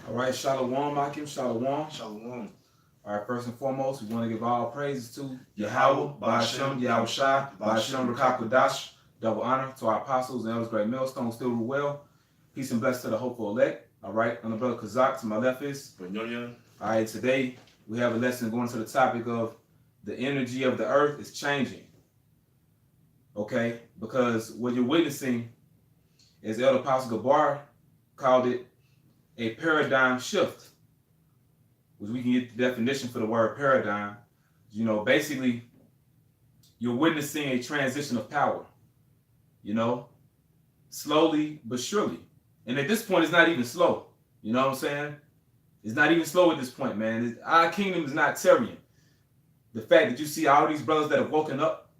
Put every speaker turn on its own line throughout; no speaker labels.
All right, Shalom, Akim, Shalom.
Shalom.
All right, first and foremost, we want to give all praises to
Yahweh,
Yahweh, Ba'ashem, Yahweh Shai, Ba'ashem, Rakakwadash. Double honor to our apostles and elders, great millstone, still rule well. Peace and blessings to the hopeful elect. All right, and the brother Kazak to my left is.
Benyonya.
All right, today we have a lesson going to the topic of the energy of the earth is changing. Okay, because what you're witnessing, as Elder Apostle Gabar called it, a paradigm shift, which we can get the definition for the word paradigm. You know, basically, you're witnessing a transition of power, you know, slowly but surely. And at this point, it's not even slow. You know what I'm saying? It's not even slow at this point, man. Our kingdom is not Tyrian. The fact that you see all these brothers that have woken up,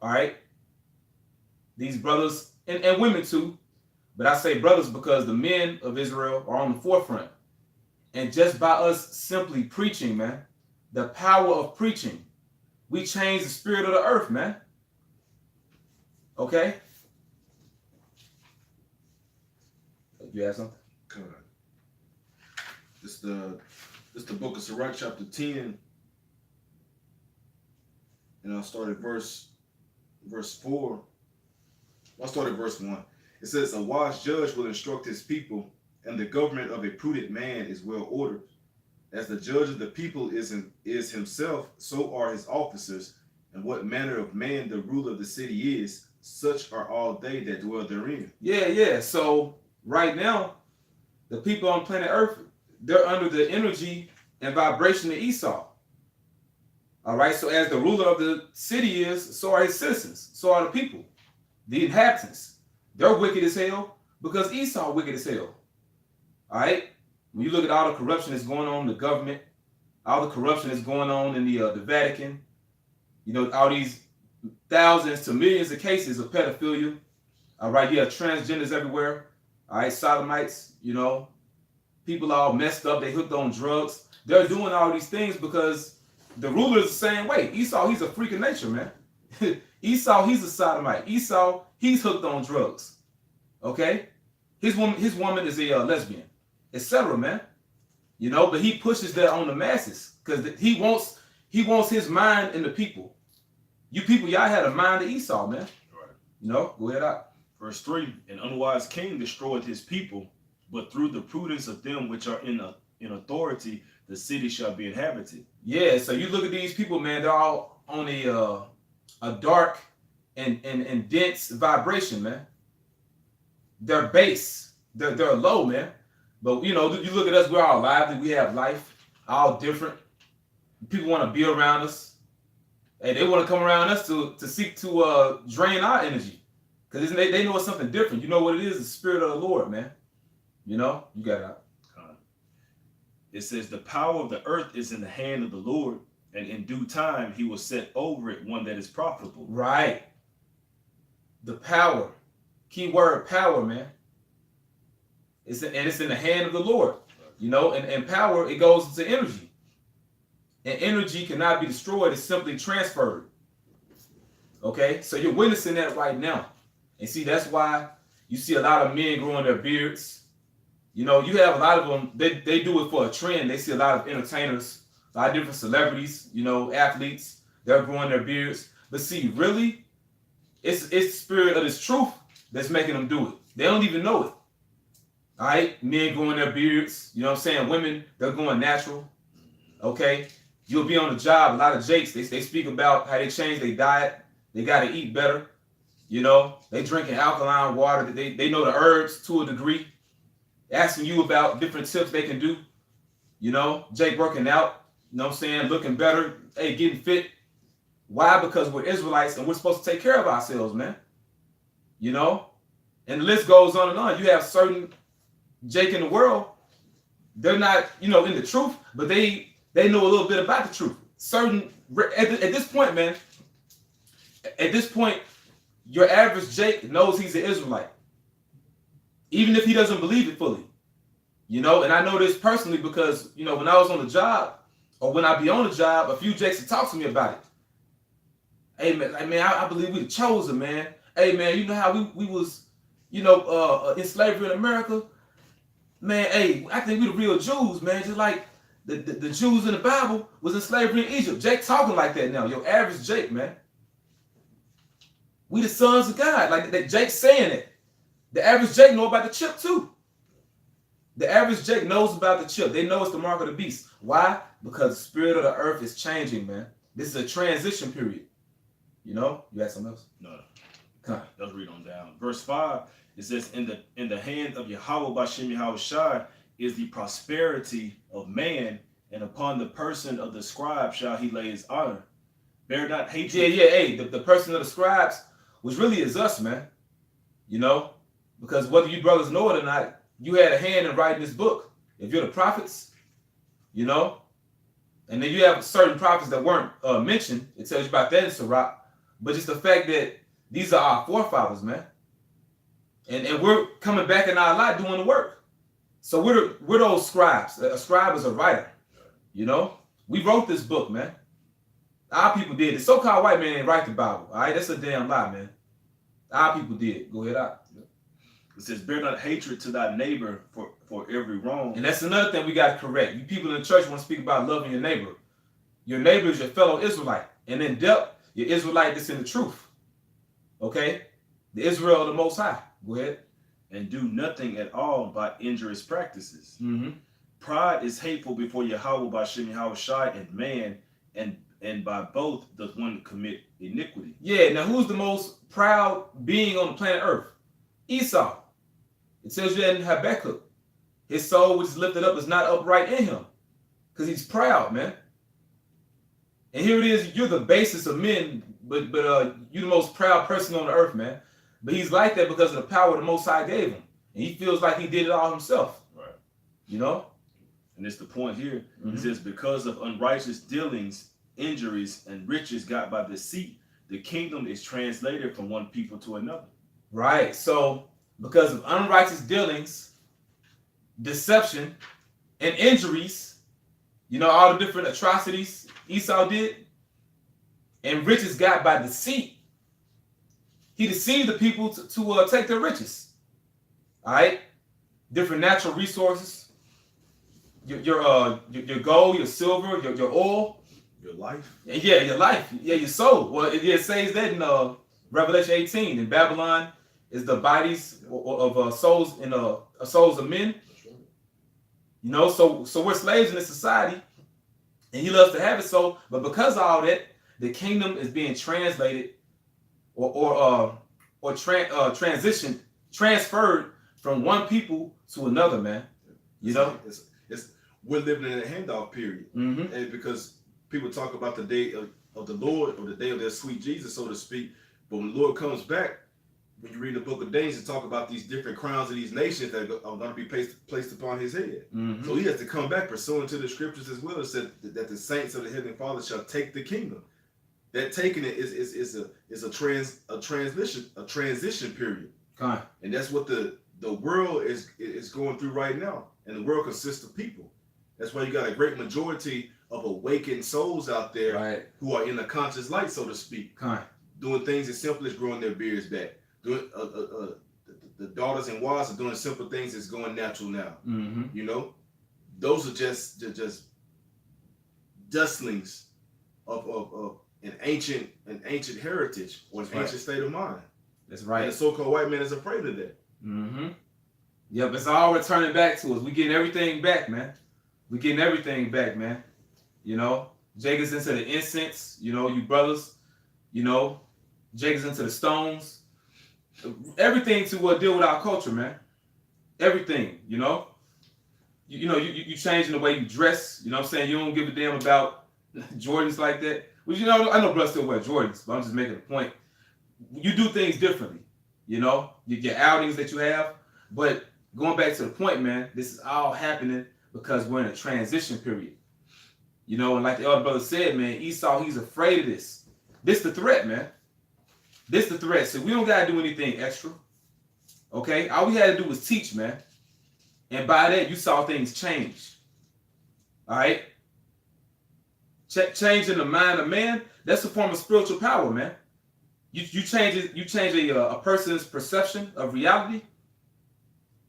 all right, these brothers and women too, but I say brothers because the men of Israel are on the forefront. And just by us simply preaching, man, the power of preaching, we change the spirit of the earth, man. Okay? You have something?
Good. This the book of Sirach, chapter 10. And I'll start at verse 4. I'll start at verse 1. It says, a wise judge will instruct his people, and the government of a prudent man is well ordered. As the judge of the people is himself, so are his officers. And what manner of man the ruler of the city is, such are all they that dwell therein.
Yeah. So right now, the people on planet Earth, they're under the energy and vibration of Esau. All right. So as the ruler of the city is, so are his citizens. So are the people, the inhabitants. They're wicked as hell because Esau wicked as hell. All right. When you look at all the corruption that's going on in the government, all the corruption that's going on in the Vatican, you know, all these thousands to millions of cases of pedophilia. All right, you have transgenders everywhere. All right, sodomites, you know, people all messed up. They hooked on drugs. They're doing all these things because the ruler is the same way. Esau, he's a freak of nature, man. Esau, he's a sodomite. Esau, he's hooked on drugs. Okay? His woman is a lesbian, etc., man. You know, but he pushes that on the masses because he wants his mind in the people. You people, y'all had a mind of Esau, man.
Right.
You know, go ahead out.
Verse 3, an unwise king destroyeth his people, but through the prudence of them which are in authority, the city shall be inhabited.
Yeah, so you look at these people, man, they're all on a dark and dense vibration, man. They're base. They're low, man. But, you know, you look at us, we're all lively. We have life, all different. People want to be around us. Hey, they want to come around us to seek to drain our energy. Because they know it's something different. You know what it is? The spirit of the Lord, man. You know? You got it out.
It says, the power of the earth is in the hand of the Lord, and in due time he will set over it one that is profitable.
Right. The power. Key word, power, man. It's in the hand of the Lord. You know, and power, it goes into energy. And energy cannot be destroyed, it's simply transferred. Okay? So you're witnessing that right now. And see, that's why you see a lot of men growing their beards. You know, you have a lot of them, they do it for a trend. They see a lot of entertainers, a lot of different celebrities, you know, athletes, they're growing their beards. But see, really, it's the spirit of this truth that's making them do it. They don't even know it. All right? Men growing their beards, you know what I'm saying? Women, they're going natural. Okay? You'll be on the job, a lot of jakes, they speak about how they change their diet. They got to eat better. You know, they drinking alkaline water. They know the herbs to a degree. Asking you about different tips they can do. You know, Jake working out, you know what I'm saying, looking better, hey, getting fit. Why? Because we're Israelites and we're supposed to take care of ourselves, man. You know? And the list goes on and on. You have certain Jake in the world, they're not, you know, in the truth, but they know a little bit about the truth. Certain, at this point, man, at this point, your average Jake knows he's an Israelite. Even if he doesn't believe it fully. You know, and I know this personally because, you know, when I was on the job, or when I be on the job, a few Jakes would talk to me about it. Hey, man, like, man, I believe we the chosen, man. Hey, man, you know how we was, you know, in slavery in America? Man, hey, I think we the real Jews, man. Just like the Jews in the Bible was in slavery in Egypt. Jake talking like that now. Your average Jake, man. We the sons of God. Like that Jake's saying it. The average Jake know about the chip too. The average Jake knows about the chip. They know it's the mark of the beast. Why? Because the spirit of the earth is changing, man. This is a transition period. You know? You got something else?
No.
Come on.
Let's read on down. Verse 5, it says, in the hand of Yahweh Bashem Yahweh Shai is the prosperity of man, and upon the person of the scribe shall he lay his honor. Bear not hatred.
Yeah. Hey, the person of the scribes, which really is us, man. You know? Because whether you brothers know it or not, you had a hand in writing this book. If you're the prophets, you know, and then you have certain prophets that weren't mentioned, it tells you about that in Sirach. But just the fact that these are our forefathers, man. And we're coming back in our life doing the work. So we're those scribes. A scribe is a writer. You know? We wrote this book, man. Our people did. The so-called white man didn't write the Bible. All right? That's a damn lie, man. Our people did. Go ahead out.
It says, bear not hatred to thy neighbor for every wrong.
And that's another thing we got to correct. You people in the church want to speak about loving your neighbor. Your neighbor is your fellow Israelite. And in depth, your Israelite that's in the truth. Okay? The Israel of the Most High. Go ahead.
And do nothing at all by injurious practices.
Mm-hmm.
Pride is hateful before Yahweh Bashem Yahweh Shai and man, and by both does one commit iniquity.
Yeah, now who's the most proud being on the planet Earth? Esau. It tells you that in Habakkuk. His soul which is lifted up is not upright in him. Because he's proud, man. And here it is, you're the basis of men, but you're the most proud person on the earth, man. But he's like that because of the power the Most High gave him. And he feels like he did it all himself.
Right.
You know?
And it's the point here.
Mm-hmm.
It says, because of unrighteous dealings, injuries, and riches got by deceit, the kingdom is translated from one people to another.
Right. So, because of unrighteous dealings, deception, and injuries, you know, all the different atrocities Esau did, and riches got by deceit. He deceived the people to take their riches. All right? Different natural resources, your gold, your silver, your oil.
Your life.
Yeah, your life. Yeah, your soul. Well, it says that in Revelation 18. In Babylon is the bodies of souls in souls of men. You know, so we're slaves in this society, and he loves to have it so. But because of all that, the kingdom is being translated transferred from one people to another, man. You know,
it's we're living in a handoff period, and because people talk about the day of the Lord, or the day of their sweet Jesus, so to speak. But when the Lord comes back, when you read the book of Daniel, it talk about these different crowns of these nations that are going to be placed upon his head. So he has to come back pursuant to the scriptures as well. It said that the saints of the heavenly Father shall take the kingdom. That taking it is a transition period. And that's what the world is going through right now. And the world consists of people. That's why you got a great majority of awakened souls out there,
right,
who are in the conscious light, so to speak, doing things as simple as growing their beards back. Doing the daughters and wives are doing simple things that's going natural now. You know, those are just dustlings of an ancient heritage or an ancient state of mind.
That's right.
And the so-called white man is afraid of that.
Yep, it's all returning back to us. We getting everything back, man. We getting everything back, man. You know, Jacob's into the incense. You know, you brothers. You know, Jacob's into the stones. Everything to deal with our culture, man. Everything, you know. You changing the way you dress. You know what I'm saying? You don't give a damn about Jordans like that. Well, you know, I know brothers still wear Jordans, but I'm just making a point. You do things differently, you know, your outings that you have. But going back to the point, man, this is all happening because we're in a transition period. You know, and like the other brother said, man, Esau, he's afraid of this. This the threat, man. This the threat. So we don't got to do anything extra. Okay? All we had to do was teach, man. And by that, you saw things change. All right? Changing the mind of man, that's a form of spiritual power, man. You change a person's perception of reality.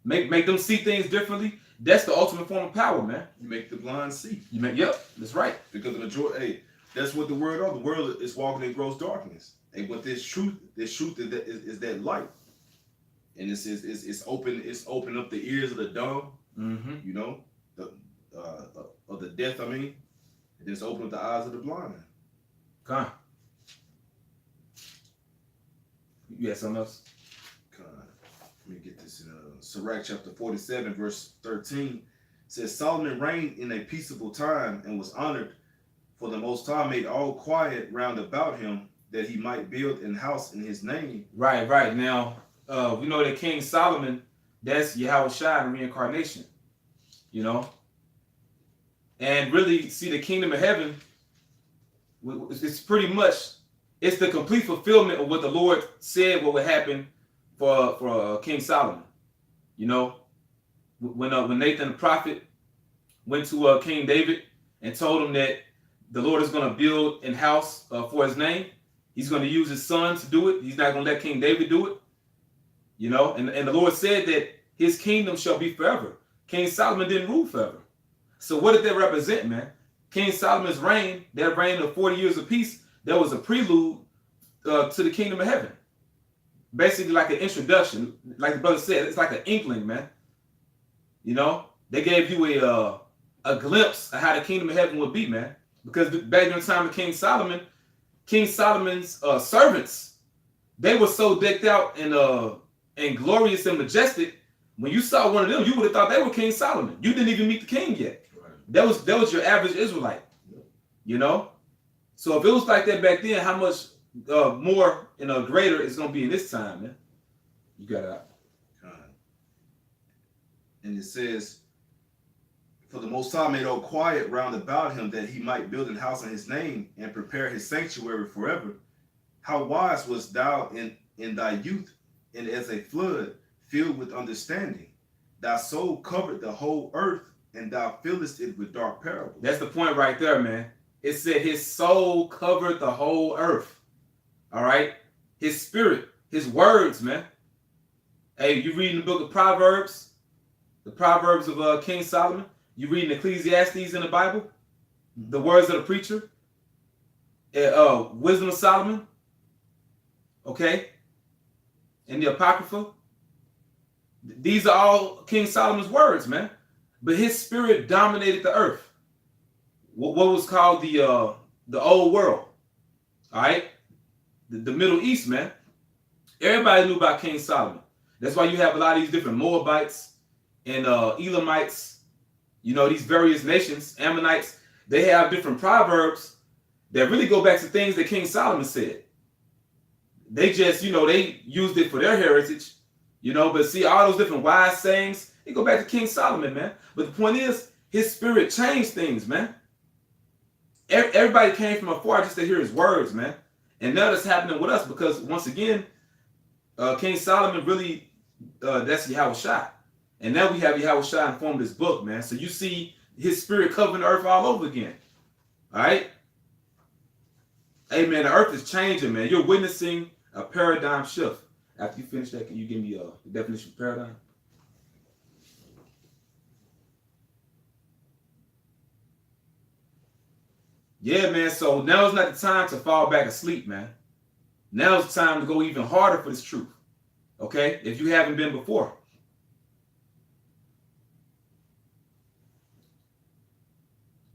make them see things differently. That's the ultimate form of power, man.
You make the blind see.
Yep, that's right.
Because the majority, hey, that's what the word of the world is walking in gross darkness. Hey, but this truth is that light, and it's open up the ears of the dumb,
Mm-hmm.
you know, of the deaf. I mean, and it's open up the eyes of the blind.
Come on. You got something else?
Let me get this in Sirach chapter 47, verse 13. It says, Solomon reigned in a peaceable time and was honored, for the Most High made all quiet round about him, that he might build an house in his name.
Right. Now, we know that King Solomon, that's Yahweh Shai in reincarnation, you know. And really, see, the kingdom of heaven, it's pretty much, it's the complete fulfillment of what the Lord said what would happen for King Solomon. You know, when Nathan the prophet went to King David and told him that the Lord is going to build a house for his name, he's going to use his son to do it. He's not going to let King David do it. You know, and the Lord said that his kingdom shall be forever. King Solomon didn't rule forever. So what did that represent, man? King Solomon's reign, that reign of 40 years of peace, that was a prelude to the kingdom of heaven. Basically like an introduction. Like the brother said, it's like an inkling, man. You know, they gave you a glimpse of how the kingdom of heaven would be, man. Because back during the time of King Solomon's servants, they were so decked out and glorious and majestic. When you saw one of them, you would have thought they were King Solomon. You didn't even meet the king yet. Right. That was your average Israelite. You know? So if it was like that back then, how much more and greater it's gonna be in this time, man? You got it.
And it says, for the Most High made all quiet round about him, that he might build an house in his name and prepare his sanctuary forever. How wise wast thou in thy youth, and as a flood filled with understanding. Thy soul covered the whole earth, and thou fillest it with dark parables.
That's the point right there, man. It said his soul covered the whole earth. All right? His spirit, his words, man. Hey, you reading the book of Proverbs, the Proverbs of King Solomon. You reading Ecclesiastes in the Bible, the words of the preacher, Wisdom of Solomon, okay, and the Apocrypha. These are all King Solomon's words, man. But his spirit dominated the earth. What was called the old world, all right, the Middle East, man. Everybody knew about King Solomon. That's why you have a lot of these different Moabites and Elamites. You know, these various nations, Ammonites, they have different proverbs that really go back to things that King Solomon said. They just, you know, they used it for their heritage, you know, but see, all those different wise sayings, they go back to King Solomon, man. But the point is, his spirit changed things, man. Everybody came from afar just to hear his words, man. And now that's happening with us because, once again, King Solomon really, that's Yahweh Shai. And now we have Yahweh Shai in form of this book, man. So you see his spirit covering the earth all over again. All right? Hey, man, the earth is changing, man. You're witnessing a paradigm shift. After you finish that, can you give me the definition of paradigm? Yeah, man. So now is not the time to fall back asleep, man. Now it's time to go even harder for this truth. Okay? If you haven't been before.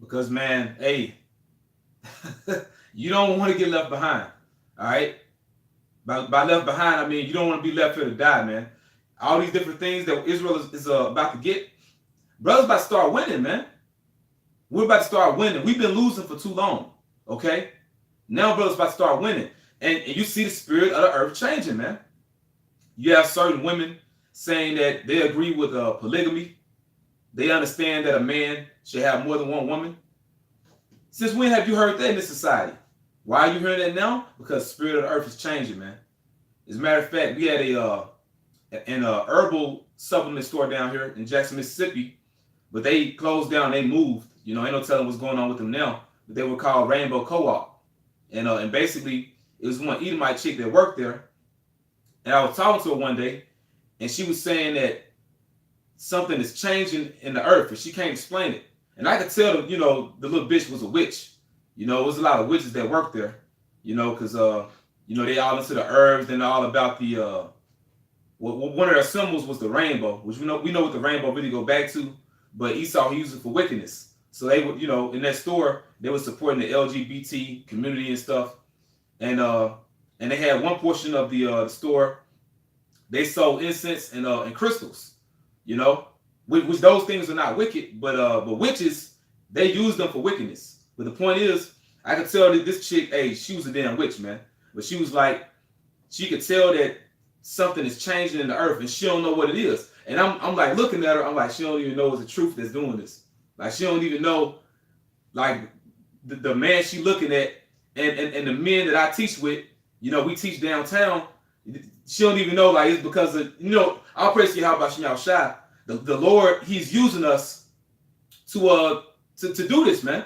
Because, man, hey, you don't want to get left behind, all right? By left behind, I mean you don't want to be left here to die, man. All these different things that Israel is about to get, brothers about to start winning, man. We're about to start winning. We've been losing for too long, okay? Now brothers about to start winning. And you see the spirit of the earth changing, man. You have certain women saying that they agree with polygamy. They understand that a man should have more than one woman. Since when have you heard that in this society? Why are you hearing that now? Because the spirit of the earth is changing, man. As a matter of fact, we had an herbal supplement store down here in Jackson, Mississippi, but they closed down, they moved. You know, ain't no telling what's going on with them now. But they were called Rainbow Co-op. And basically, it was one Edomite chick that worked there. And I was talking to her one day, and she was saying that something is changing in the earth, and she can't explain it. And I could tell, the little bitch was a witch. It was a lot of witches that worked there, because they all into the herbs and all about the one of their symbols was the rainbow, which we know what the rainbow really go back to, but Esau, he used it for wickedness. So they would, in that store, they were supporting the LGBT community and stuff. And they had one portion of the store, they sold incense and crystals, which those things are not wicked, but witches, they use them for wickedness. But the point is, I could tell that this chick, hey, she was a damn witch, man. But she was like, she could tell that something is changing in the earth and she don't know what it is. And I'm like looking at her, I'm like, she don't even know it's the truth that's doing this. Like she don't even know, like the man she looking at and the men that I teach with, we teach downtown. She don't even know, like it's because of, I'll praise you how about Shanyao Shai. The Lord, he's using us to do this, man.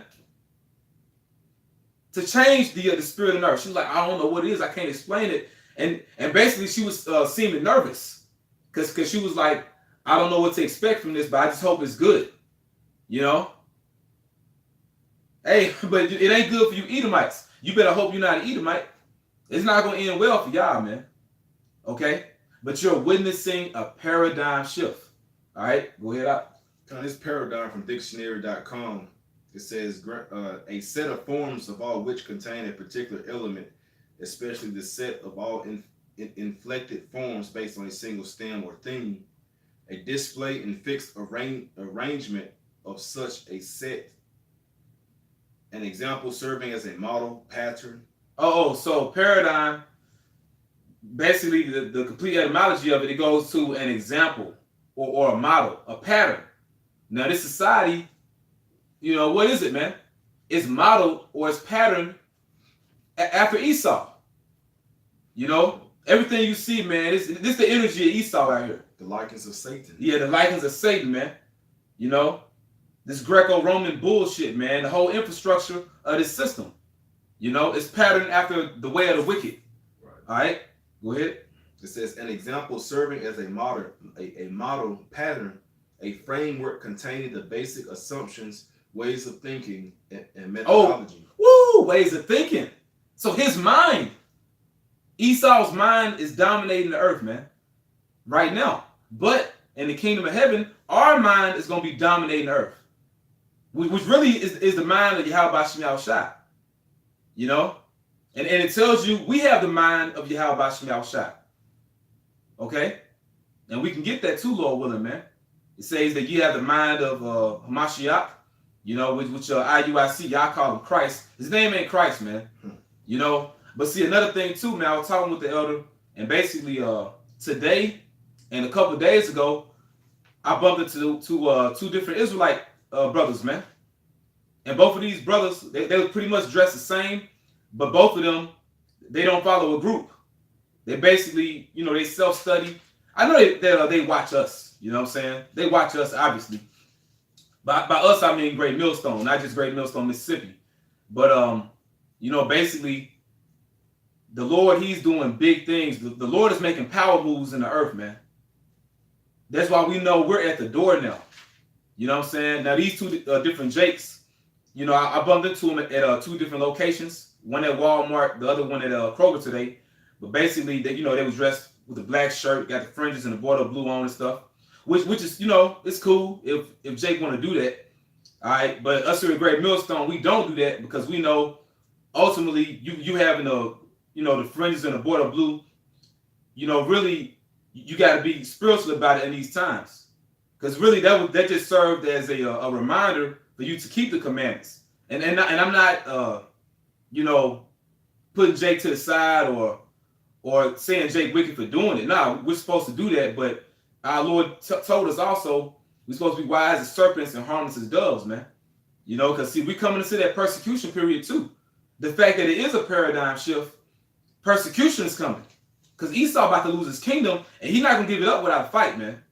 To change the spirit in her. She's like, I don't know what it is, I can't explain it. And basically she was seeming nervous. Cause she was like, I don't know what to expect from this, but I just hope it's good. Hey, but it ain't good for you Edomites. You better hope you're not an Edomite. It's not going to end well for y'all, man. Okay? But you're witnessing a paradigm shift. All right? Go ahead out.
This paradigm from dictionary.com, it says a set of forms of all which contain a particular element, especially the set of all inflected forms based on a single stem or theme, a display and fixed arrangement of such a set, an example serving as a model, pattern.
So paradigm, basically the complete etymology of it, it goes to an example or a model, a pattern. Now this society, what is it, man? It's modeled or it's patterned after Esau. Everything you see, man, this the energy of Esau out here.
The likings of Satan.
Yeah, the likings of Satan, man. This Greco-Roman bullshit, man. The whole infrastructure of this system. It's patterned after the way of the wicked.
Right.
All right, go ahead.
It says an example serving as a model pattern, a framework containing the basic assumptions, ways of thinking, and methodology.
Ways of thinking. So his mind, Esau's mind is dominating the earth, man, right now. But in the kingdom of heaven, our mind is going to be dominating the earth, which really is the mind of Yahweh Shemiah Shai. And it tells you we have the mind of Yahweh Shemiah Shai. Okay? And we can get that too, Lord willing, man. It says that you have the mind of Hamashiach, which IUIC, y'all call him Christ. His name ain't Christ, man. But see, another thing too, man, I was talking with the elder, and basically today and a couple of days ago, I bumped into two different Israelite brothers, man. And both of these brothers, they were pretty much dressed the same, but both of them, they don't follow a group. They basically, they self-study. I know that they watch us, you know what I'm saying? They watch us, obviously. By us, I mean Great Millstone, not just Great Millstone, Mississippi. But, basically, the Lord, he's doing big things. The Lord is making power moves in the earth, man. That's why we know we're at the door now. You know what I'm saying? Now, these two different Jakes, I bumped into them at two different locations. One at Walmart, the other one at Kroger today. But basically, they was dressed with a black shirt, got the fringes and the border blue on and stuff. Which is, it's cool if Jake want to do that. All right. But us here at Great Millstone, we don't do that because we know ultimately you having the fringes and the border blue, really you got to be spiritual about it in these times. Because really that just served as a reminder for you to keep the commandments. And I'm not putting Jake to the side or saying Jake wicked for doing it. No, we're supposed to do that, but our Lord told us also we're supposed to be wise as serpents and harmless as doves, man. Because see, we coming into that persecution period too. The fact that it is a paradigm shift, persecution is coming. Because Esau about to lose his kingdom, and he's not gonna give it up without a fight, man.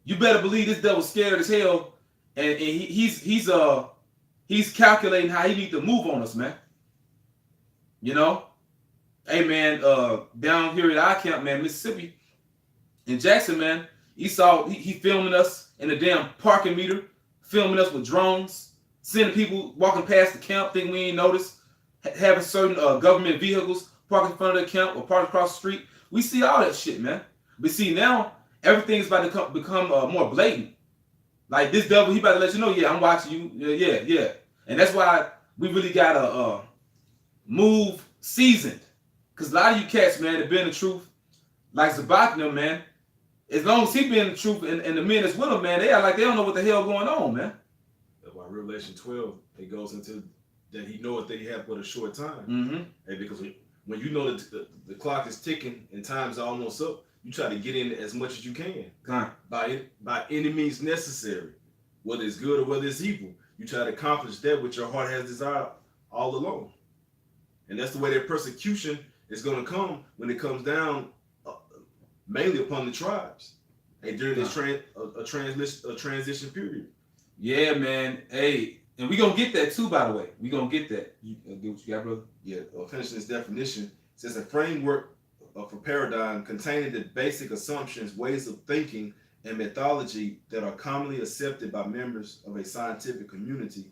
You better believe this devil's scared as hell, and he's calculating how he need to move on us, man. Hey, man, down here at our camp, man, Mississippi, in Jackson, man, Esau, he filming us in the damn parking meter, filming us with drones, sending people walking past the camp, thinking we ain't noticed, having certain government vehicles parked in front of the camp or parked across the street. We see all that shit, man. But see, now everything's about to become more blatant. Like this devil, he about to let you know, yeah, I'm watching you. Yeah. And that's why we really gotta move seasoned. Because a lot of you cats, man, that been the truth, like Zabak and them, man, as long as he been the truth and the men that's with him, man, they are like they don't know what the hell going on, man.
That's why Revelation 12, it goes into that he knoweth that he hath but a short time.
Mm-hmm.
And because when you know that the clock is ticking and time's almost up, you try to get in as much as you can by any means necessary, whether it's good or whether it's evil. You try to accomplish that which your heart has desired all along. And that's the way that persecution is going to come when it comes down mainly upon the tribes and during this transition period.
Yeah, man. Hey, and we gonna get that too, by the way. We gonna get that. You get what you got, brother?
Yeah, finishing this definition, it says a framework for paradigm containing the basic assumptions, ways of thinking, and methodology that are commonly accepted by members of a scientific community,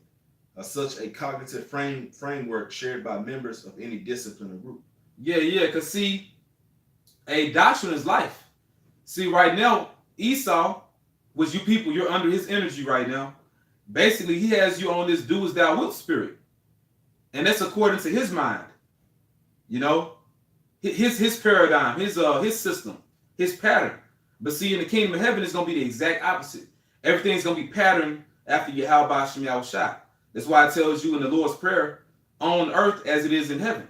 such a cognitive framework shared by members of any discipline or group.
Yeah, because see, a doctrine is life. See, right now, Esau, which you people, you're under his energy right now. Basically, he has you on this do as thou wilt spirit. And that's according to his mind. You know? His paradigm, his system, his pattern. But see, in the kingdom of heaven, it's going to be the exact opposite. Everything's going to be patterned after Yahweh Shem Yahushua. That's why it tells you in the Lord's Prayer, on earth as it is in heaven.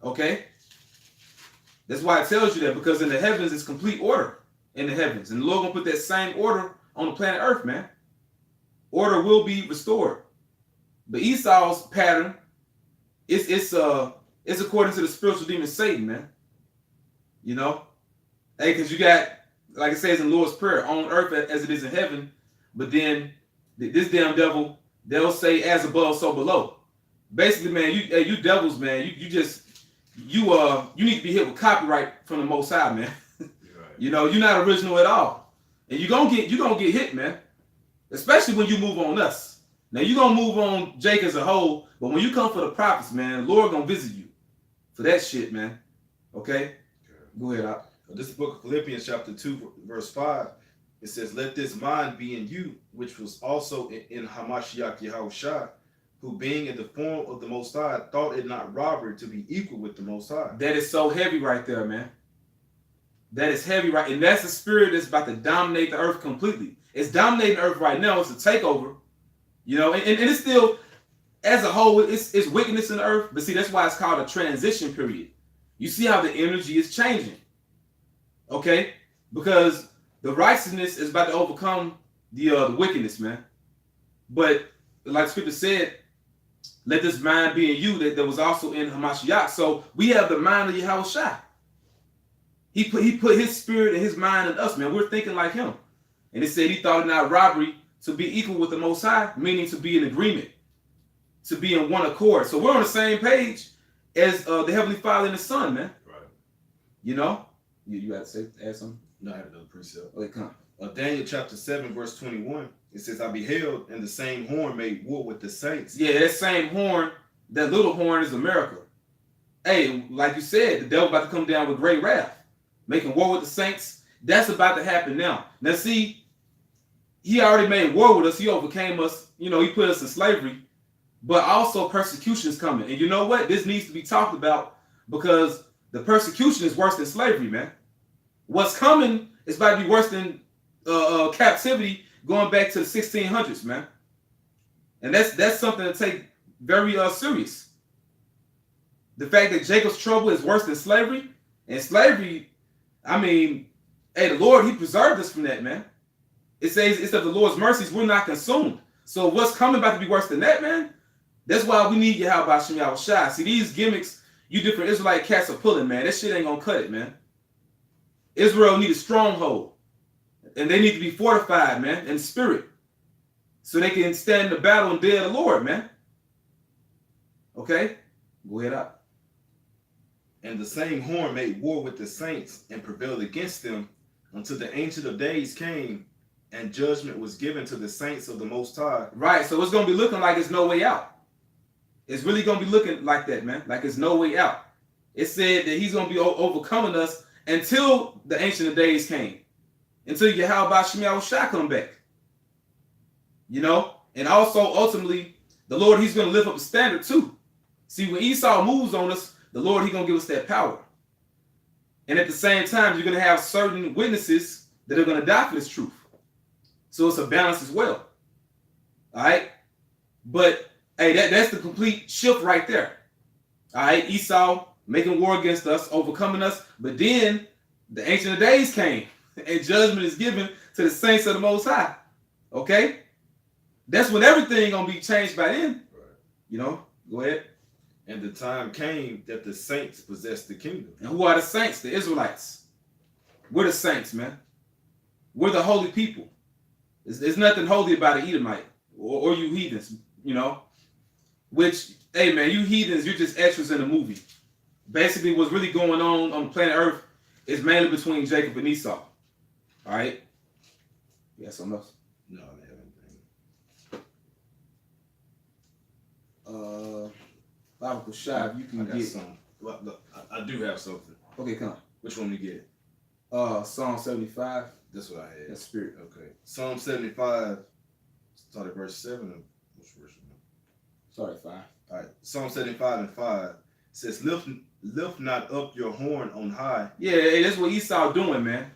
Okay? That's why it tells you that, because in the heavens, it's complete order in the heavens. And the Lord going to put that same order on the planet earth, man. Order will be restored. But Esau's pattern, it's according to the spiritual demon Satan, man. You know? Hey, because you got, like it says in Lord's Prayer, on earth as it is in heaven. But then this damn devil, they'll say as above, so below. Basically, man, you devils, man, you need to be hit with copyright from the Most High, man. Right. You know, you're not original at all. And you're gonna get hit, man. Especially when you move on us. Now you're gonna move on Jake as a whole, but when you come for the prophets, man, the Lord gonna visit you for that shit, man. Okay? Go ahead, Op.
This is the book of Philippians chapter 2, verse 5. It says, let this mind be in you, which was also in Hamashiach Yahushua, who being in the form of the Most High, thought it not robbery to be equal with the Most High.
That is so heavy right there, man. That is heavy, right? And that's the spirit that's about to dominate the earth completely. It's dominating the earth right now. It's a takeover. You know, and it's still, as a whole, it's wickedness in the earth. But see, that's why it's called a transition period. You see how the energy is changing. Okay? Because the righteousness is about to overcome the wickedness, man. But like Scripture said, let this mind be in you that was also in Hamashiach. So we have the mind of Yahushua. He put his spirit and his mind in us, man. We're thinking like him. And it said he thought it not robbery to be equal with the Most High, meaning to be in agreement, to be in one accord. So we're on the same page as the Heavenly Father and the Son, man.
Right.
You know? You got to add something?
No, I have another precept.
Okay, come.
Daniel chapter 7, verse 21. It says, I beheld, and the same horn made war with the saints.
Yeah, that same horn, that little horn is America. Hey, like you said, the devil about to come down with great wrath, making war with the saints. That's about to happen now. Now, see, he already made war with us. He overcame us. You know, he put us in slavery. But also persecution is coming. And you know what? This needs to be talked about because the persecution is worse than slavery, man. What's coming is about to be worse than captivity going back to the 1600s, man. And that's something to take very serious. The fact that Jacob's trouble is worse than slavery. And slavery, I mean, hey, the Lord, he preserved us from that, man. It says it's of the Lord's mercies, we're not consumed. So what's coming about to be worse than that, man? That's why we need Yahweh Shem Yahushua. See, these gimmicks you different Israelite cats are pulling, man. That shit ain't gonna cut it, man. Israel need a stronghold. And they need to be fortified, man, in spirit. So they can stand the battle and day of the Lord, man. Okay? Go ahead up.
And the same horn made war with the saints and prevailed against them, until the Ancient of Days came, and judgment was given to the saints of the Most High.
Right. So it's gonna be looking like it's no way out. It's really gonna be looking like that, man. Like it's no way out. It said that he's gonna be overcoming us until the Ancient of Days came, until Yahweh Shemi Yahushua come back. You know, and also ultimately the Lord, he's gonna lift up the standard too. See, when Esau moves on us, the Lord, he's gonna give us that power. And at the same time, you're gonna have certain witnesses that are gonna die for this truth. So it's a balance as well. All right. But hey, that's the complete shift right there. All right. Esau making war against us, overcoming us. But then the Ancient of Days came and judgment is given to the saints of the Most High. Okay. That's when everything gonna be changed by then.
Right.
You know, go ahead.
And the time came that the saints possessed the kingdom.
And who are the saints? The Israelites. We're the saints, man. We're the holy people. There's nothing holy about an Edomite or you heathens, you know. Which, hey, man, you heathens, you're just extras in the movie. Basically, what's really going on planet Earth is mainly between Jacob and Esau. All right? You got something else?
No, I don't have anything.
Bible Shab, you
I
can
got
get.
some. Well, look, I do have something.
Okay, come
Which one we get?
on. Psalm 75.
That's what I had.
That's spirit.
Okay. Psalm 75, start at verse 7. Which verse?
Sorry, 5.
All right. Psalm 75 and 5 says, lift not up your horn on high.
Yeah, hey, that's what Esau doing, man.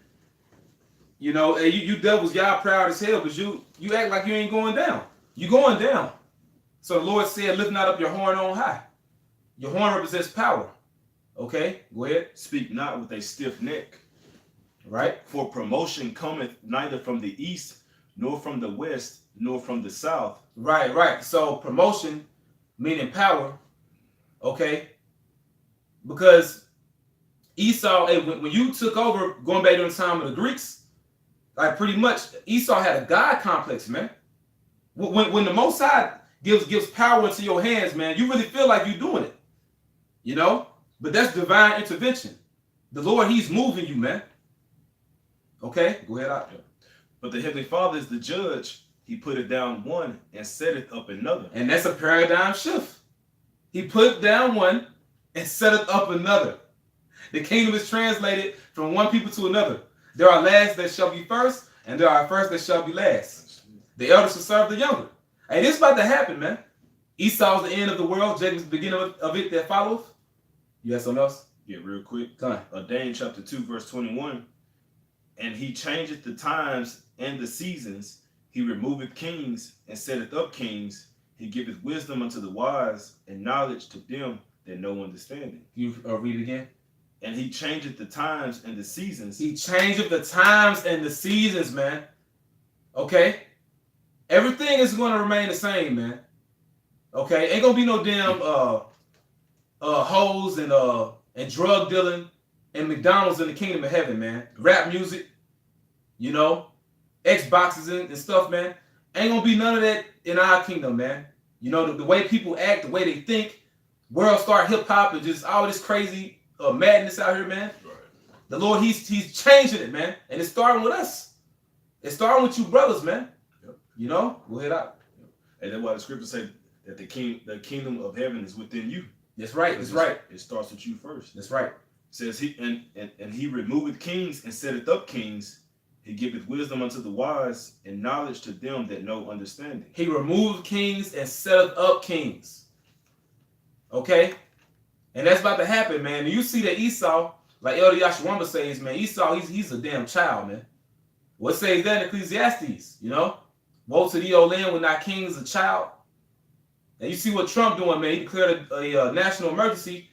You know, and you devils, y'all proud as hell, but you act like you ain't going down. You going down. So the Lord said, lift not up your horn on high. Your horn represents power. Okay, go ahead.
Speak not with a stiff neck,
Right?
for promotion cometh neither from the east, nor from the west, nor from the south.
Right. So promotion, meaning power. Okay. Because Esau, hey, when you took over, going back to the time of the Greeks, like pretty much Esau had a God complex, man. When the Most High gives power into your hands, man, you really feel like you're doing it. You know? But that's divine intervention. The Lord, he's moving you, man. Okay? Go ahead out.
But the Heavenly Father is the judge. He put it down one and set it up another.
And that's a paradigm shift. He put down one and set up another. The kingdom is translated from one people to another. There are last that shall be first, and there are first that shall be last. The elder shall serve the younger. Hey, this is about to happen, man. Esau's the end of the world, Jacob's the beginning of it that followeth. You got something else?
Yeah, real quick.
Come on.
Daniel chapter 2, verse 21. And he changeth the times and the seasons. He removeth kings and setteth up kings. He giveth wisdom unto the wise and knowledge to them that know understanding.
You read it again.
And he changeth the times and the seasons.
He changeth the times and the seasons, man. Okay? Everything is going to remain the same, man. Okay? Ain't going to be no damn hoes and drug dealing and McDonald's in the kingdom of heaven, man. Rap music, you know, Xboxes and stuff, man. Ain't going to be none of that in our kingdom, man. You know, the way people act, the way they think, world star hip hop and just all this crazy madness out here, man.
Right.
The Lord, he's changing it, man. And it's starting with us. It's starting with you brothers, man.
Yep.
You know, go ahead out.
And that's why the scripture says that the kingdom of heaven is within you.
That's right. That's right.
It starts with you first.
That's right.
It says he and he removeth kings and setteth up kings. He giveth wisdom unto the wise and knowledge to them that know understanding.
He removed kings and setteth up kings. Okay? And that's about to happen, man. And you see that Esau, like Elder Yashawamba says, man, Esau, he's a damn child, man. What says that in Ecclesiastes, you know? Woe to thee, O land, when thy king is a child. And you see what Trump doing, man. He declared a national emergency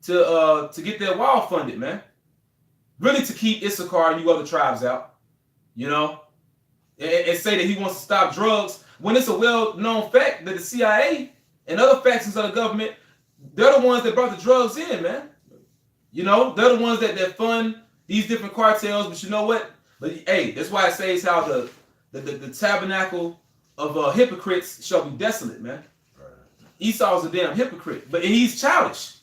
to get that wall funded, man. Really to keep Issachar and you other tribes out, you know? And say that he wants to stop drugs when it's a well-known fact that the CIA and other factions of the government, they're the ones that brought the drugs in, man. You know, they're the ones that fund these different cartels. But you know what? But hey, that's why it says how the tabernacle of hypocrites shall be desolate, man.
Right.
Esau's a damn hypocrite, but he's childish.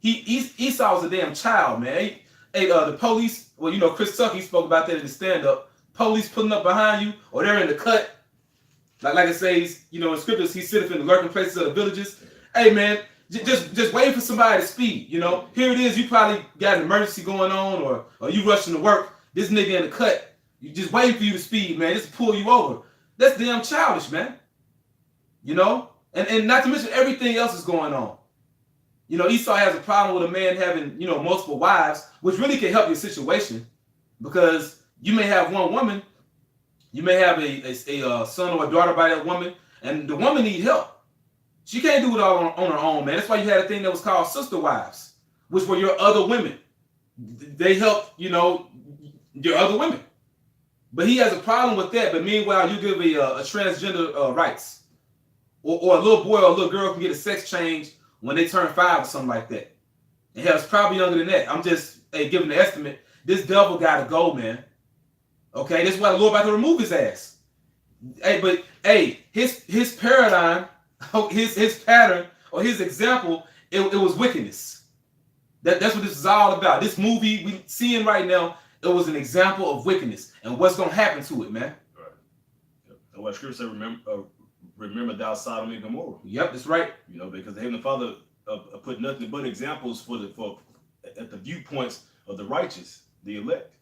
Esau's a damn child, man. hey, the police, well, you know, Chris Tucker, he spoke about that in the stand-up. Police pulling up behind you, or they're in the cut. Like it says, you know, in scriptures, he sitteth in the lurking places of the villages. Hey, man, just waiting for somebody to speed. You know, here it is. You probably got an emergency going on, or you rushing to work. This nigga in the cut, you just waiting for you to speed, man. Just to pull you over. That's damn childish, man. You know, and not to mention everything else is going on. You know, Esau has a problem with a man having, you know, multiple wives, which really can help your situation, because you may have one woman, you may have a son or a daughter by that woman, and the woman need help. She can't do it all on her own, man. That's why you had a thing that was called sister wives, which were your other women. They helped, you know, your other women. But he has a problem with that. But meanwhile, you give a transgender rights, or a little boy or a little girl can get a sex change when they turn 5 or something like that. And hell, it's probably younger than that. I'm just giving the estimate. This devil got to go, man. Okay, that's why the Lord about to remove his ass. Hey, but hey, his paradigm, his pattern, or his example, it was wickedness. That's what this is all about. This movie we seeing right now, it was an example of wickedness and what's gonna happen to it, man.
Right. Yep. And what Scripture said, remember thou Sodom and Gomorrah.
Yep, that's right.
You know, because the Heavenly Father put nothing but examples for at the viewpoints of the righteous, the elect.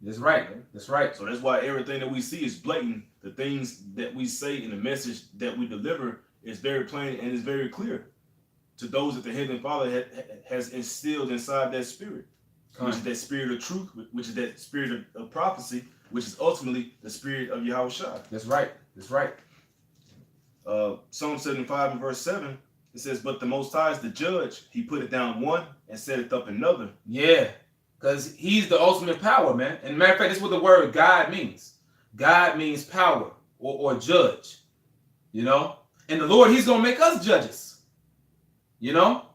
That's right. That's right.
So that's why everything that we see is blatant. The things that we say and the message that we deliver is very plain and is very clear to those that the Heavenly Father has instilled inside that spirit, which is that spirit of truth, which is that spirit of prophecy, which is ultimately the spirit of Yahushua.
That's right. That's right.
Psalm 75 and verse 7, it says, "But the Most High is the judge. He put it down one and set it up another."
Yeah, because he's the ultimate power, man. And matter of fact, that's what the word God means. God means power or judge, you know. And the Lord, he's gonna make us judges, you know.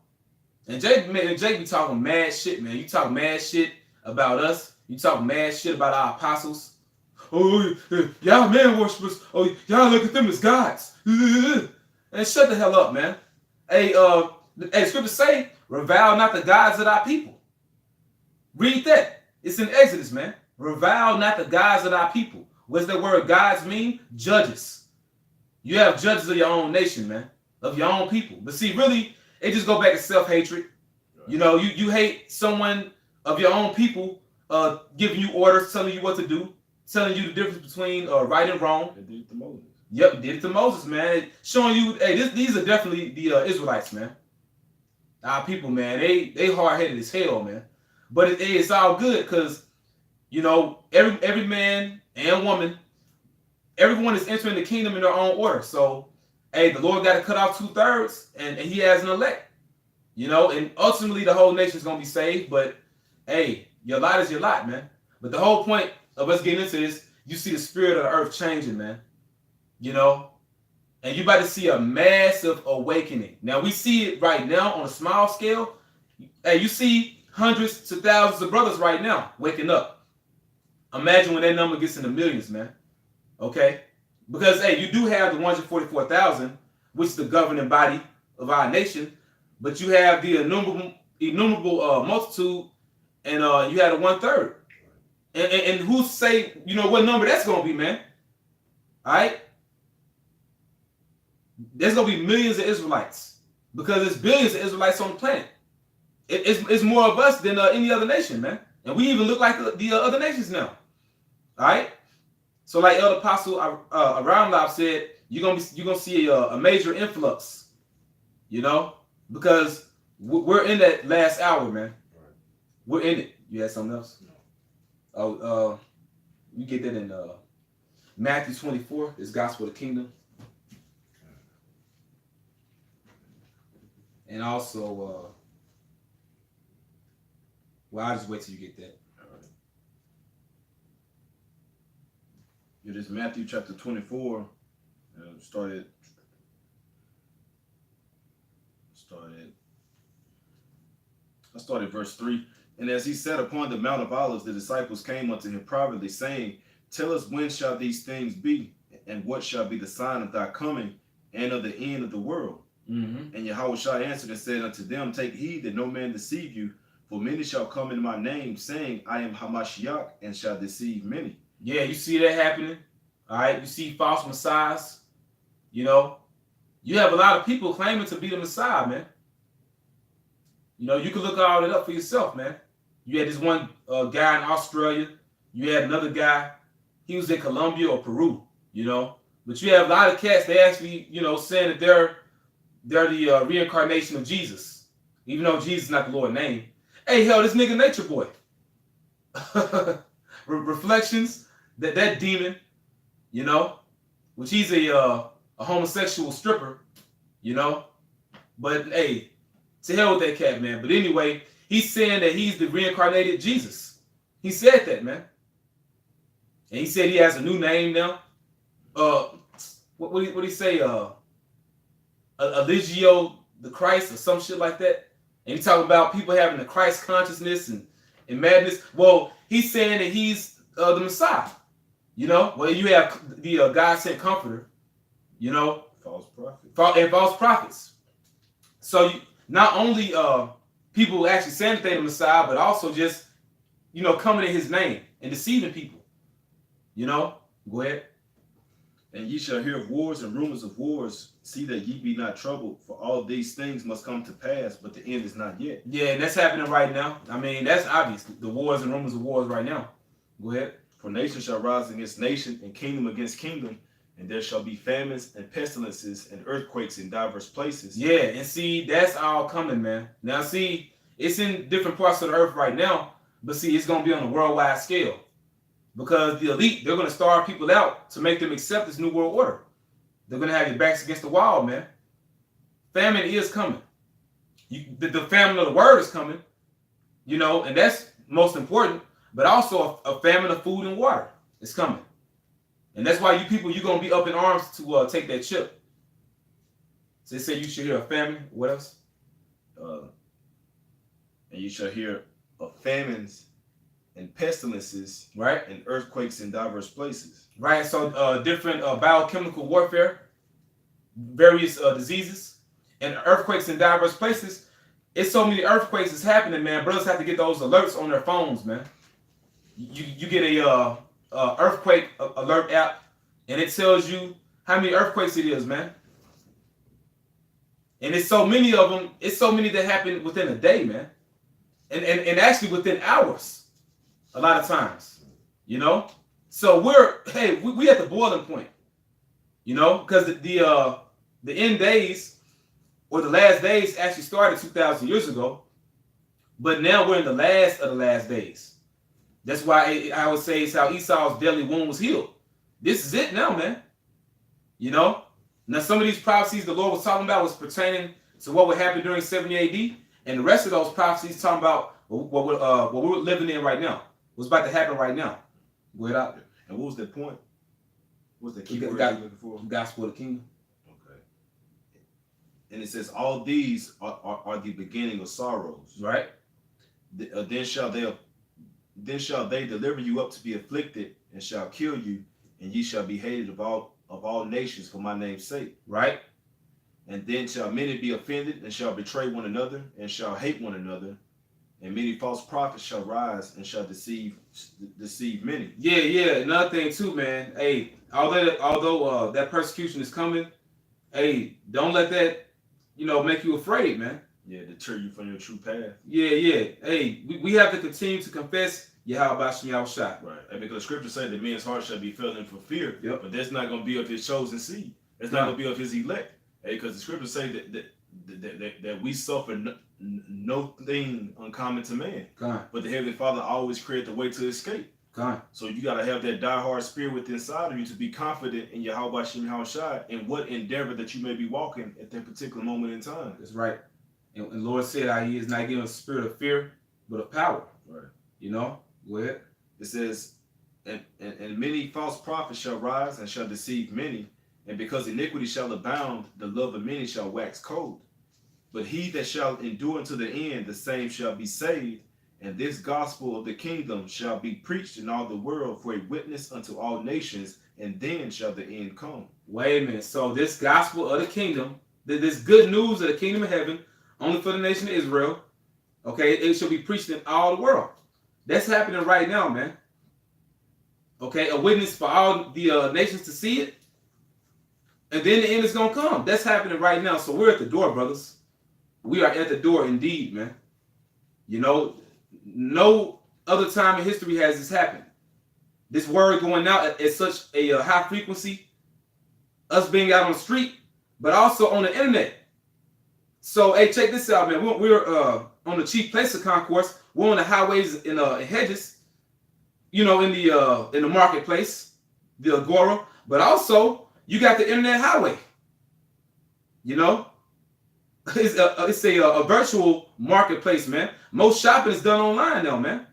And Jake be talking mad shit, man. You talk mad shit about us. You talk mad shit about our apostles. Oh, y'all man worshipers. Oh, y'all look at them as gods. And shut the hell up, man. Hey, scriptures say, revile not the gods of thy people. Read that. It's in Exodus, man. Revile not the gods of thy people. What's that word gods mean? Judges. You have judges of your own nation, man. Of your own people. But see, really, it just go back to self-hatred. You know, you hate someone of your own people giving you orders, telling you what to do, telling you the difference between right and wrong.
They did it to Moses.
Yep, did it to Moses, man. Showing you, hey, these are definitely the Israelites, man. Our people, man, they hard-headed as hell, man. But it's all good because, you know, every man and woman, everyone is entering the kingdom in their own order. So, hey, the Lord got to cut off 2/3, and he has an elect. You know, and ultimately the whole nation is going to be saved. But, hey, your lot is your lot, man. But the whole point of us getting into this, you see the spirit of the earth changing, man. You know, and you're about to see a massive awakening. Now, we see it right now on a small scale. Hey, you see hundreds to thousands of brothers right now waking up. Imagine when that number gets in the millions, man. Okay? Because, hey, you do have the 144,000, which is the governing body of our nation, but you have the innumerable multitude, and you had a 1/3. And who say, you know, what number that's going to be, man? All right? There's going to be millions of Israelites because there's billions of Israelites on the planet. It's more of us than any other nation, man. And we even look like the other nations now. All right? So like Elder Apostle Aramlab said, you're gonna see a major influx, you know, because we're in that last hour, man. We're in it. You had something else? Oh, you get that in Matthew 24. It's Gospel of the Kingdom. And also, well, I'll just wait till you get that.
It is Matthew chapter 24. I started verse 3. And as he sat upon the Mount of Olives, the disciples came unto him privately, saying, "Tell us, when shall these things be? And what shall be the sign of thy coming and of the end of the world?"
Mm-hmm.
And Yahushua answered and said unto them, "Take heed that no man deceive you, For many shall come in my name, saying, I am Hamashiach, and shall deceive many.
Yeah, you see that happening. All right, you see false messiahs. You know, you have a lot of people claiming to be the Messiah, man. You know, you can look all that up for yourself, man. You had this one guy in Australia. You had another guy. He was in Colombia or Peru, you know. But you have a lot of cats, they actually, you know, saying that they're the reincarnation of Jesus. Even though Jesus is not the Lord's name. Hey, hell, this nigga Nature Boy. Reflections, that demon, you know, which he's a homosexual stripper, you know. But hey, to hell with that cat, man. But anyway, he's saying that he's the reincarnated Jesus. He said that, man. And he said he has a new name now. What did he say? Eligio the Christ or some shit like that. And he talking about people having the Christ consciousness and madness. Well, he's saying that he's the Messiah. You know, well, you have the God sent comforter, you know,
False prophet.
and false prophets. So not only people actually saying that they're the Messiah, but also just, you know, coming in his name and deceiving people. You know, go ahead.
And ye shall hear of wars and rumors of wars. See that ye be not troubled, for all these things must come to pass, but the end is not yet.
Yeah, and that's happening right now. I mean, that's obvious. The wars and rumors of wars right now. Go ahead.
For nation shall rise against nation, and kingdom against kingdom, and there shall be famines and pestilences and earthquakes in diverse places.
Yeah, and see, that's all coming, man. Now, see, it's in different parts of the earth right now, but see, it's going to be on a worldwide scale. Because the elite, they're going to starve people out to make them accept this new world order. They're going to have your backs against the wall, man. Famine is coming. The famine of the word is coming, you know, and that's most important. But also a famine of food and water is coming. And that's why you people, you're going to be up in arms to take that chip. So they say you should hear a famine. What else?
And you shall hear of famines and pestilences,
right,
and earthquakes in diverse places.
Right, so different biochemical warfare, various diseases, and earthquakes in diverse places. It's so many earthquakes is happening, man. Brothers have to get those alerts on their phones, man. You get a earthquake alert app, and it tells you how many earthquakes it is, man. And it's so many of them. It's so many that happen within a day, man, and actually within hours. A lot of times, you know. So we at the boiling point, you know, because the end days or the last days actually started 2,000 years ago, but now we're in the last of the last days. That's why I would say it's how Esau's deadly wound was healed. This is it now, man. You know. Now some of these prophecies the Lord was talking about was pertaining to what would happen during 70 AD, and the rest of those prophecies talking about what we're living in right now. What's about to happen right now? Go ahead out there.
And what was that point? What's the key word
you're
looking for?
Gospel of the kingdom.
Okay. And it says, all these are the beginning of sorrows.
Right.
Then shall they deliver you up to be afflicted, and shall kill you, and ye shall be hated of all nations for my name's sake.
Right.
And then shall many be offended, and shall betray one another, and shall hate one another. And many false prophets shall rise and shall deceive many.
Yeah. Another thing too, man. Hey, although that persecution is coming, hey, don't let that, you know, make you afraid, man.
Yeah, deter you from your true path.
Yeah. Hey, we have to continue to confess Yahweh Shem Yahushua.
Right. And because the scripture said that men's heart shall be filled in for fear.
Yep.
But that's not going to be of his chosen seed. That's not going to be of his elect. Hey, because the scripture say that we suffer no thing uncommon to man.
God.
But the Heavenly Father always created the way to escape.
God.
So you got to have that diehard spirit within inside of you to be confident in Yahweh Shem Yahushua in what endeavor that you may be walking at that particular moment in time.
That's right. And Lord said how he is not given a spirit of fear, but of power.
Right.
You know? Go ahead.
It says, and many false prophets shall rise and shall deceive many. And because iniquity shall abound, the love of many shall wax cold. But he that shall endure unto the end, the same shall be saved. And this gospel of the kingdom shall be preached in all the world for a witness unto all nations, and then shall the end come.
Wait a minute. So this gospel of the kingdom, this good news of the kingdom of heaven, only for the nation of Israel, Okay, it shall be preached in all the world. That's happening right now, man. Okay, a witness for all the nations to see it, and then the end is gonna come. That's happening right now. So we're at the door, brothers. We are at the door indeed, man. You know, no other time in history has this happened. This word going out at such a high frequency, us being out on the street, but also on the internet. So, hey, check this out, man. We're on the chief place of concourse. We're on the highways and hedges, you know, in the marketplace, the agora. But also, you got the internet highway. You know, it's a virtual marketplace, man. Most shopping is done online now, man.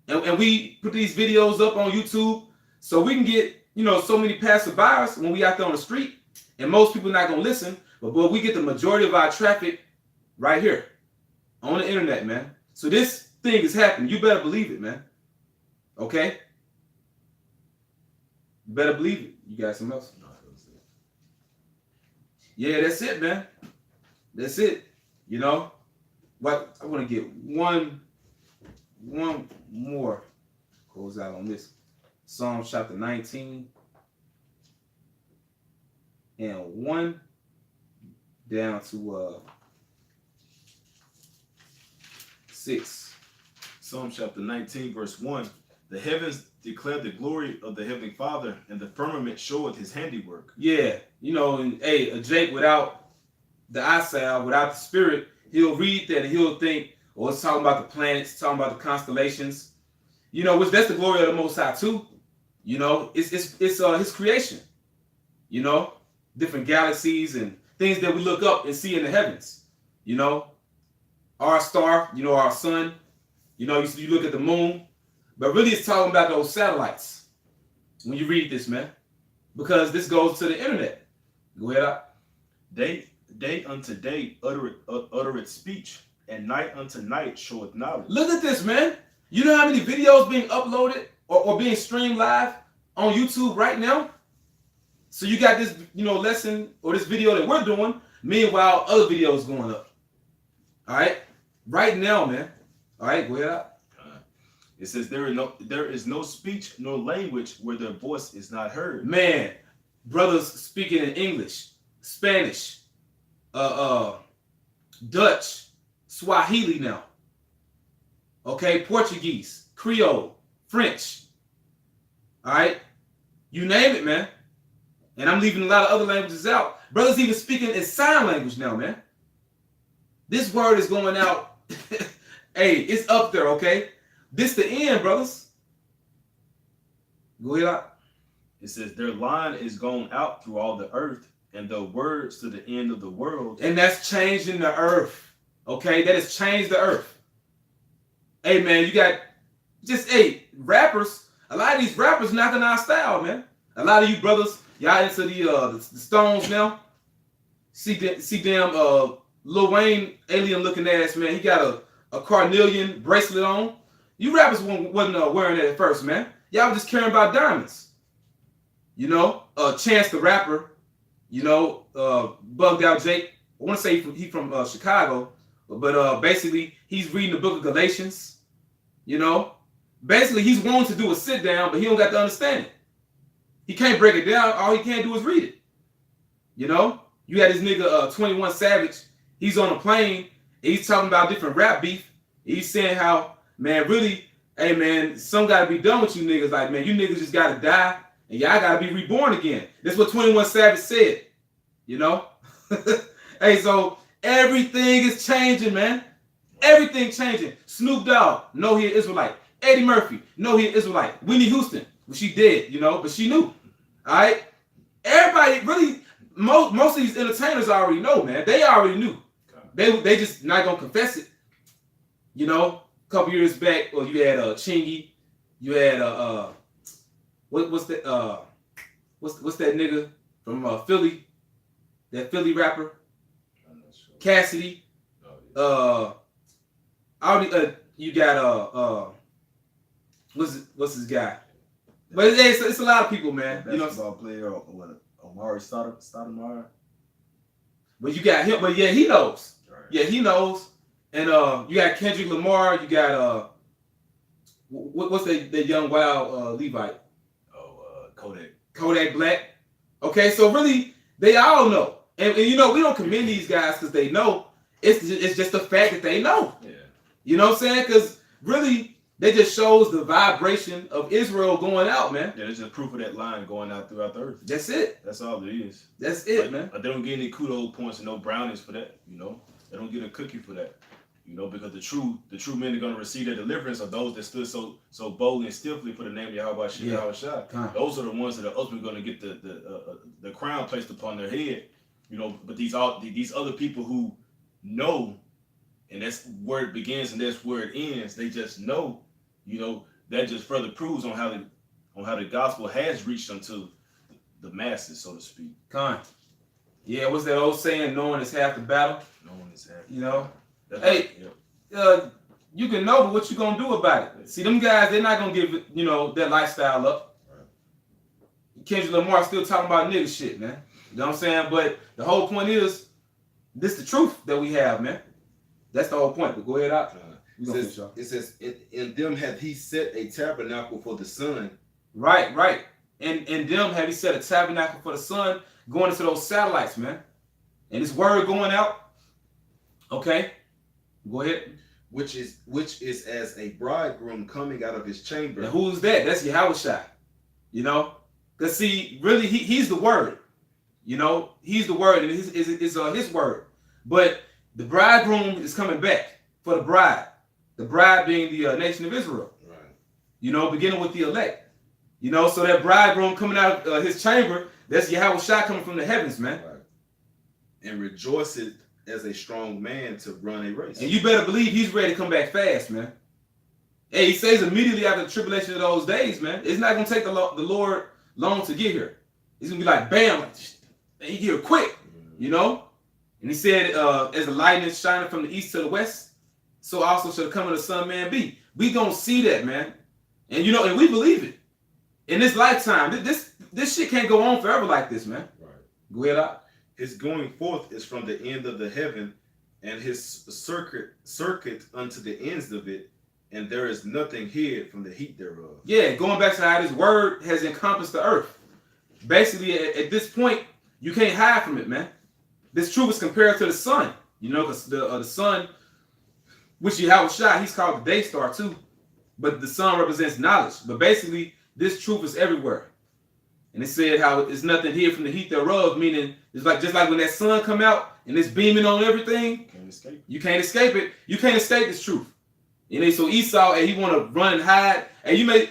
And we put these videos up on YouTube so we can get, you know, so many passerbyers when we out there on the street. And most people not gonna listen, but we get the majority of our traffic right here on the internet, man. So this thing is happening. You better believe it, man. Okay? You better believe it. You got something else? No, that's it. Yeah, that's it, man. That's it. You know? What I want to get one more close out on this. Psalm chapter 19 and 1 down to 6.
Psalm chapter 19, verse 1. The heavens declare the glory of the Heavenly Father, and the firmament showeth his handiwork.
Yeah, you know, and hey, a Jake without the eyesight, without the spirit, he'll read that and he'll think, oh, it's talking about the planets, talking about the constellations. You know, which that's the glory of the Most High too. You know, it's his creation. You know, different galaxies and things that we look up and see in the heavens. You know, our star, you know, our sun. You know, you look at the moon, but really it's talking about those satellites when you read this, man, because this goes to the internet. Go ahead, up.
Day unto day uttereth speech, and night unto night showeth knowledge.
Look at this, man. You know how many videos being uploaded or being streamed live on YouTube right now? So you got this, you know, lesson or this video that we're doing. Meanwhile, other videos going up. All right, right now, man. All right, go ahead.
It says there is no speech nor language where their voice is not heard.
Man, brothers speaking in English, Spanish, Dutch, Swahili now. Okay, Portuguese, Creole, French. All right, you name it, man. And I'm leaving a lot of other languages out. Brothers even speaking in sign language now, man. This word is going out. Hey, it's up there, okay? This the end, brothers. Go ahead.
It says their line is gone out through all the earth, and the words to the end of the world.
And that's changing the earth, okay? That has changed the earth. Hey, man, you got just, hey, rappers. A lot of these rappers knocking our style, man. A lot of you brothers, y'all into the Stones now. See damn Lil Wayne, alien looking ass, man. He got a carnelian bracelet on. You rappers wasn't wearing that at first, man. Y'all was just caring about diamonds. You know, Chance the Rapper, you know, Bugged Out Jake. I want to say he from Chicago, but basically he's reading the book of Galatians. You know, basically he's wanting to do a sit down, but he don't got to understand it. He can't break it down. All he can do is read it. You know, you had this nigga 21 Savage. He's on a plane. And he's talking about different rap beef. He's saying how, man, really, hey, man, some got to be done with you niggas. Like, man, you niggas just got to die, and y'all got to be reborn again. That's what 21 Savage said, you know? Hey, so everything is changing, man. Everything changing. Snoop Dogg, no, he an Israelite. Eddie Murphy, no, he an Israelite. Whitney Houston, well, she dead, you know, but she knew. All right? Everybody, really, most of these entertainers already know, man. They already knew. They just not gonna confess it. You know, a couple years back, well, you had Chingy, you had what's that nigga from Philly, that Philly rapper,
I'm not sure.
Cassidy. You got what's his guy? But it's a lot of people, man. You know,
basketball player, Omari Stoudemire.
But you got him. But yeah, he knows.
Right.
Yeah, he knows. And you got Kendrick Lamar, you got what's the young wild Levite? Kodak Black. Okay, so really they all know. And you know, we don't commend these guys because they know. It's just the fact that they know.
Yeah.
You know what I'm saying? Because really, they just shows the vibration of Israel going out, man.
Yeah, it's just proof of that line going out throughout the earth.
That's it.
That's all it is.
That's it,
like,
man.
They don't get any kudos points and no brownies for that. You know, they don't get a cookie for that. You know, because the true men are going to receive their deliverance are those that stood so boldly and stiffly for the name of Yahweh Shai. Those are the ones that are ultimately going to get the crown placed upon their head. You know, but these other people who know, and that's where it begins and that's where it ends. They just know. You know, that just further proves on how the gospel has reached unto the masses, so to speak.
Yeah, what's that old saying? Knowing is half the battle.
Knowing is half.
You know.
That's
hey,
right,
you can know, but what you gonna do about it? See, them guys, they're not gonna give that lifestyle up. Right. Kendrick Lamar still talking about nigga shit, man. You know what I'm saying? But the whole point is, this the truth that we have, man. That's the whole point. But go ahead out.
It says, in them hath he set a tabernacle for the sun.
Right. And in them have he set a tabernacle for the sun, going into those satellites, man. And this word going out. Okay. Go ahead.
Which is as a bridegroom coming out of his chamber.
And who's that? That's Yahweh Shai. You know? Because see, really, he's the word. You know, he's the word, and it's his word. But the bridegroom is coming back for the bride. The bride being the nation of Israel.
Right.
You know, beginning with the elect. You know, so that bridegroom coming out of his chamber, that's Yahweh Shai coming from the heavens, man.
Right. And rejoiceth as a strong man to run a race.
And you better believe he's ready to come back fast, man. Hey, he says immediately after the tribulation of those days, man, it's not going to take the Lord long to get here. He's going to be like, bam, like, he get here quick, you know? And he said, as the lightning is shining from the east to the west, so also shall the coming of the Son of Man be. We going to see that, man. And, you know, and we believe it. In this lifetime, this shit can't go on forever like this, man.
Right.
Go ahead out.
His going forth is from the end of the heaven, and his circuit unto the ends of it, and there is nothing hid from the heat thereof. Yeah,
going back to how this word has encompassed the earth. Basically, at this point, you can't hide from it, man. This truth is compared to the sun, you know, because the sun, which Yahweh Shai, he's called the day star too, but the sun represents knowledge. But basically, this truth is everywhere. And it said how it's nothing here from the heat thereof, meaning it's like just like when that sun come out and it's beaming on everything, you can't escape it. You can't escape this truth. You know, so Esau, and he want to run and hide, and you may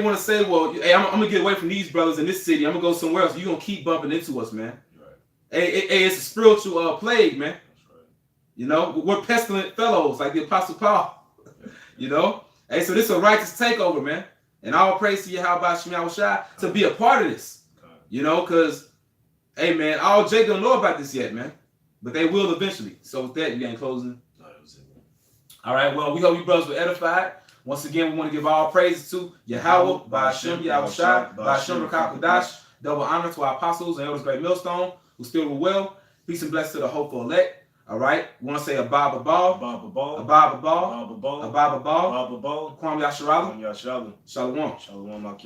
want to say, well, hey, I'm gonna get away from these brothers in this city. I'm gonna go somewhere else. You're gonna keep bumping into us, man. Right. Hey, it's a spiritual plague, man. That's right. You know, we're pestilent fellows like the Apostle Paul. You know, hey, so this is a righteous takeover, man. And all praise to Yahweh Shai to be a part of this. You know, because, hey, man, all Jake don't know about this yet, man. But they will eventually. So with that, you ain't closing. All right, well, we hope you brothers were edified. Once again, we want to give all praises to Yahweh, Ba'ashem, Yahweh Shai, Ba'ashem, Rakah Kodash. Double honor to our apostles and elders, great millstone, who still were well. Peace and blessings to the hopeful elect. All right, we want to say Abba Ball, Abba Ball, Abba Ball, Abba Ball, Abba Ball, Kwam Yasharala, Shalom. Shalom.